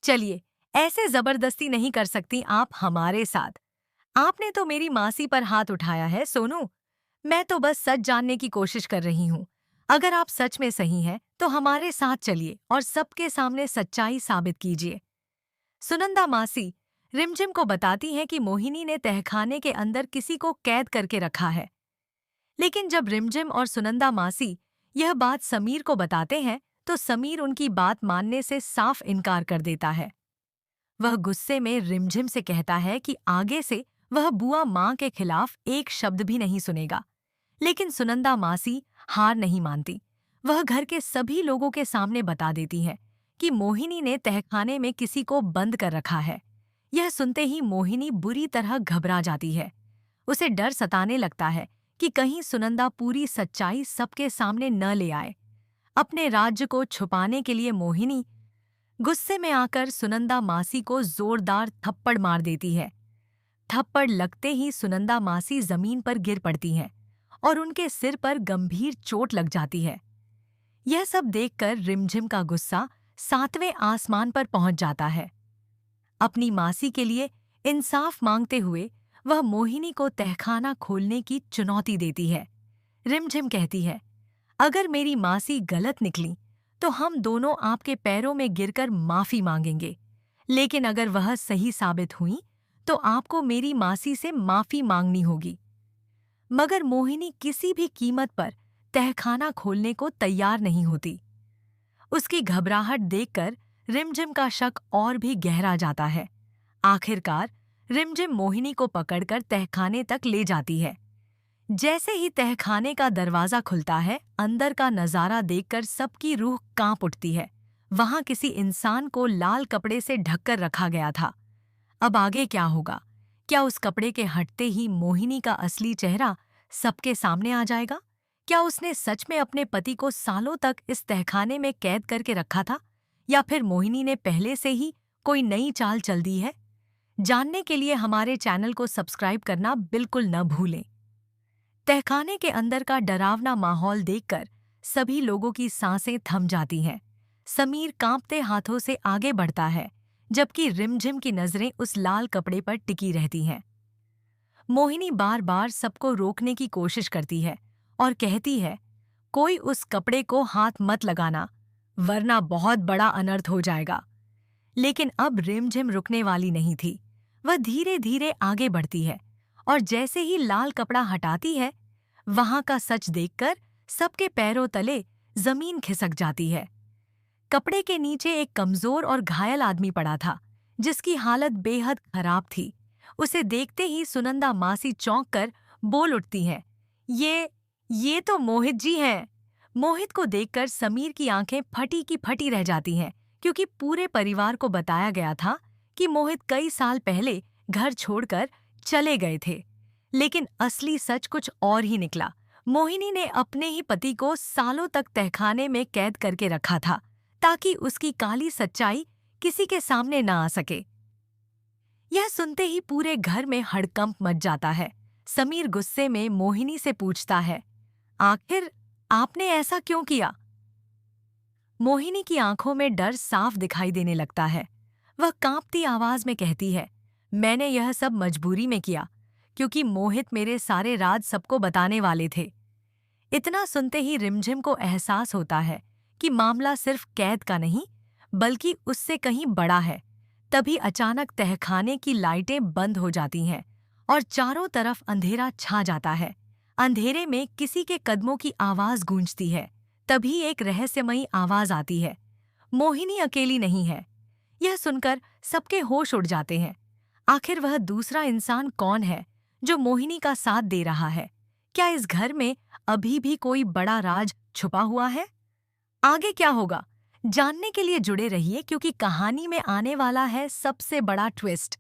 चलिए, ऐसे जबरदस्ती नहीं कर सकती आप हमारे साथ। आपने तो मेरी मासी पर हाथ उठाया है सोनू। मैं तो बस सच जानने की कोशिश कर रही हूँ। अगर आप सच में सही हैं तो हमारे साथ चलिए और सबके सामने सच्चाई साबित कीजिए। सुनंदा मासी रिमझिम को बताती हैं कि मोहिनी ने तहखाने के अंदर किसी को कैद करके रखा है। लेकिन जब रिमझिम और सुनंदा मासी यह बात समीर को बताते हैं तो समीर उनकी बात मानने से साफ इनकार कर देता है। वह गुस्से में रिमझिम से कहता है कि आगे से वह बुआ माँ के खिलाफ एक शब्द भी नहीं सुनेगा। लेकिन सुनंदा मासी हार नहीं मानती। वह घर के सभी लोगों के सामने बता देती है कि मोहिनी ने तहखाने में किसी को बंद कर रखा है। यह सुनते ही मोहिनी बुरी तरह घबरा जाती है। उसे डर सताने लगता है कि कहीं सुनंदा पूरी सच्चाई सबके सामने न ले आए। अपने राज्य को छुपाने के लिए मोहिनी गुस्से में आकर सुनंदा मासी को जोरदार थप्पड़ मार देती है। थप्पड़ लगते ही सुनंदा मासी जमीन पर गिर पड़ती हैं और उनके सिर पर गंभीर चोट लग जाती है। यह सब देखकर रिमझिम का गुस्सा 7वें आसमान पर पहुंच जाता है। अपनी मासी के लिए इंसाफ मांगते हुए वह मोहिनी को तहखाना खोलने की चुनौती देती है। रिमझिम कहती है, अगर मेरी मासी गलत निकली तो हम दोनों आपके पैरों में गिरकर माफी मांगेंगे। लेकिन अगर वह सही साबित हुई तो आपको मेरी मासी से माफी मांगनी होगी। मगर मोहिनी किसी भी कीमत पर तहखाना खोलने को तैयार नहीं होती। उसकी घबराहट देखकर रिमझिम का शक और भी गहरा जाता है। आखिरकार रिमझिम मोहिनी को पकड़कर तहखाने तक ले जाती है। जैसे ही तहखाने का दरवाजा खुलता है, अंदर का नजारा देखकर सबकी रूह कांप उठती है। वहां किसी इंसान को लाल कपड़े से ढककर रखा गया था। अब आगे क्या होगा? क्या उस कपड़े के हटते ही मोहिनी का असली चेहरा सबके सामने आ जाएगा? क्या उसने सच में अपने पति को सालों तक इस तहखाने में कैद करके रखा था? या फिर मोहिनी ने पहले से ही कोई नई चाल चल दी है? जानने के लिए हमारे चैनल को सब्सक्राइब करना बिल्कुल न भूलें। तहखाने के अंदर का डरावना माहौल देखकर सभी लोगों की सांसें थम जाती हैं। समीर कांपते हाथों से आगे बढ़ता है, जबकि रिमझिम की नजरें उस लाल कपड़े पर टिकी रहती हैं। मोहिनी बार बार सबको रोकने की कोशिश करती है और कहती है, कोई उस कपड़े को हाथ मत लगाना, वरना बहुत बड़ा अनर्थ हो जाएगा। लेकिन अब रिमझिम रुकने वाली नहीं थी। वह धीरे धीरे आगे बढ़ती है और जैसे ही लाल कपड़ा हटाती है, वहां का सच देखकर सबके पैरों तले जमीन खिसक जाती है। कपड़े के नीचे एक कमजोर और घायल आदमी पड़ा था, जिसकी हालत बेहद खराब थी। उसे देखते ही सुनंदा मासी चौंक कर बोल उठती है, ये तो मोहित जी हैं। मोहित को देखकर समीर की आंखें फटी की फटी रह जाती हैं, क्योंकि पूरे परिवार को बताया गया था कि मोहित कई साल पहले घर छोड़कर चले गए थे। लेकिन असली सच कुछ और ही निकला। मोहिनी ने अपने ही पति को सालों तक तहखाने में कैद करके रखा था, ताकि उसकी काली सच्चाई किसी के सामने न आ सके। यह सुनते ही पूरे घर में हड़कंप मच जाता है। समीर गुस्से में मोहिनी से पूछता है, आखिर आपने ऐसा क्यों किया? मोहिनी की आंखों में डर साफ दिखाई देने लगता है। वह कांपती आवाज में कहती है, मैंने यह सब मजबूरी में किया, क्योंकि मोहित मेरे सारे राज सबको बताने वाले थे। इतना सुनते ही रिमझिम को एहसास होता है कि मामला सिर्फ कैद का नहीं, बल्कि उससे कहीं बड़ा है। तभी अचानक तहखाने की लाइटें बंद हो जाती हैं और चारों तरफ अंधेरा छा जाता है। अंधेरे में किसी के कदमों की आवाज गूंजती है। तभी एक रहस्यमयी आवाज आती है, मोहिनी अकेली नहीं है। यह सुनकर सबके होश उड़ जाते हैं। आखिर वह दूसरा इंसान कौन है जो मोहिनी का साथ दे रहा है? क्या इस घर में अभी भी कोई बड़ा राज छुपा हुआ है? आगे क्या होगा जानने के लिए जुड़े रहिए, क्योंकि कहानी में आने वाला है सबसे बड़ा ट्विस्ट।